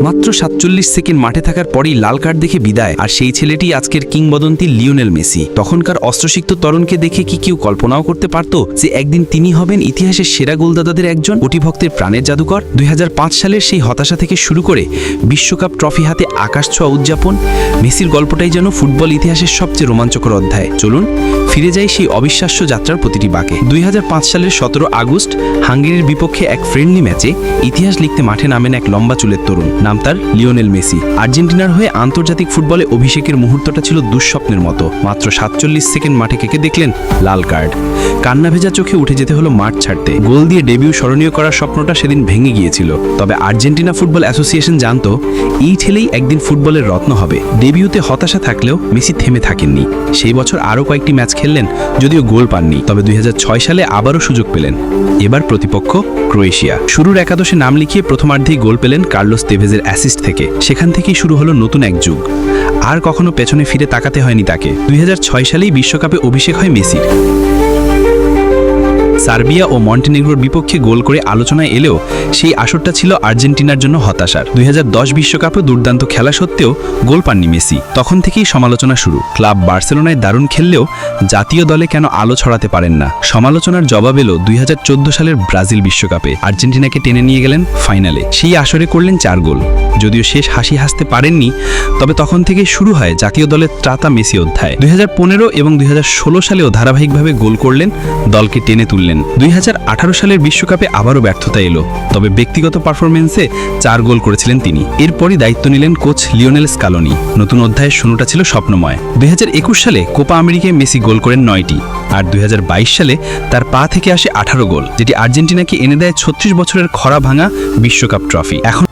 মাত্র ৪৭ সেকেন্ড মাঠে থাকার পরেই লাল কার্ড দেখে বিদায়। আর সেই ছেলেটি আজকের কিংবদন্তি লিওনেল মেসি। তখনকার অস্ত্রসিক্ত তরুণকে দেখে কি কেউ কল্পনাও করতে পারত যে একদিন তিনি হবেন ইতিহাসের সেরা গোলদাতাদের একজন, কোটি ভক্তের প্রাণের জাদুকর? ২০০৫ সালের সেই হতাশা থেকে শুরু করে বিশ্বকাপ ট্রফি হাতে আকাশ ছোঁয়া উদযাপন, মেসির গল্পটাই যেন ফুটবল ইতিহাসের সবচেয়ে রোমাঞ্চকর অধ্যায়। চলুন ফিরে যাই সেই অবিশ্বাস্য যাত্রার প্রতিটি বাঁকে। ২০০৫ সালের ১৭ আগস্ট হাঙ্গেরির বিপক্ষে এক ফ্রেন্ডলি ম্যাচে ইতিহাস লিখতে মাঠে নামেন এক লম্বা চুলের তরুণ, নাম তার লিওনেল মেসি। আর্জেন্টিনার হয়ে আন্তর্জাতিক ফুটবলে অভিষেকের মুহূর্তটা ছিল দুঃস্বপ্নের মতো। মাত্র ৪৭ সেকেন্ড মাঠে কেঁকে দেখলেন লাল কার্ড। কান্না ভেজা চোখে উঠে যেতে হলো মাঠ ছাড়তে। গোল দিয়ে ডেবিউ স্মরণীয় করার স্বপ্নটা সেদিন ভেঙে গিয়েছিল। তবে আর্জেন্টিনা ফুটবল অ্যাসোসিয়েশন জানত এই ছেলেই একদিন ফুটবলের রত্ন হবে। ডেবিউতে হতাশা থাকলেও মেসি থেমে থাকেননি। সেই বছর আরও কয়েকটি ম্যাচ খেললেন, যদিও গোল পাননি। তবে ২০০৬ সালে আবারও সুযোগ পেলেন। এবার প্রতিপক্ষ ক্রোয়েশিয়া। শুরুর একাদশে নাম লিখিয়ে প্রথমার্ধেই গোল পেলেন কার্লোস তেভেজের অ্যাসিস্ট থেকে। সেখান থেকেই শুরু হলো নতুন এক যুগ। আর কখনো পেছনে ফিরে তাকাতে হয়নি তাকে। ২০০৬ সালেই বিশ্বকাপে অভিষেক হয় মেসির। সার্বিয়া ও মন্টেনেগ্রোর বিপক্ষে গোল করে আলোচনায় এলেও সেই আসরটা ছিল আর্জেন্টিনার জন্য হতাশার। ২০১০ বিশ্বকাপে দুর্দান্ত খেলা সত্ত্বেও গোল পাননি মেসি। তখন থেকেই সমালোচনা শুরু। ক্লাব বার্সেলোনায় দারুণ খেললেও জাতীয় দলে কেন আলো ছড়াতে পারেন না? সমালোচনার জবাব এলো ২০১৪ সালের ব্রাজিল বিশ্বকাপে। আর্জেন্টিনাকে টেনে নিয়ে গেলেন ফাইনালে। সেই আসরে করলেন ৪ গোল। যদিও শেষ হাসি হাসতে পারেননি, তবে তখন থেকেই শুরু হয় জাতীয় দলের ত্রাতা মেসি অধ্যায়। ২০১৫ এবং ২০১৬ সালেও ধারাবাহিকভাবে গোল করলেন, দলকে টেনে তুললেন। ২০১৮ সালের বিশ্বকাপে আবারও ব্যর্থতা এলো, তবে ব্যক্তিগত পারফরমেন্সে ৪ গোল করেছিলেন তিনি। এরপরই দায়িত্ব নিলেন কোচ লিওনেল স্কালোনি। নতুন অধ্যায়ের শুরুটা ছিল স্বপ্নময়। ২০২১ সালে কোপা আমেরিকায় মেসি গোল করেন ৯টি। আর ২০২২ সালে তার পা থেকে আসে ১৮ গোল, যেটি আর্জেন্টিনাকে এনে দেয় ৩৬ বছরের খরা ভাঙা বিশ্বকাপ ট্রফি। এখন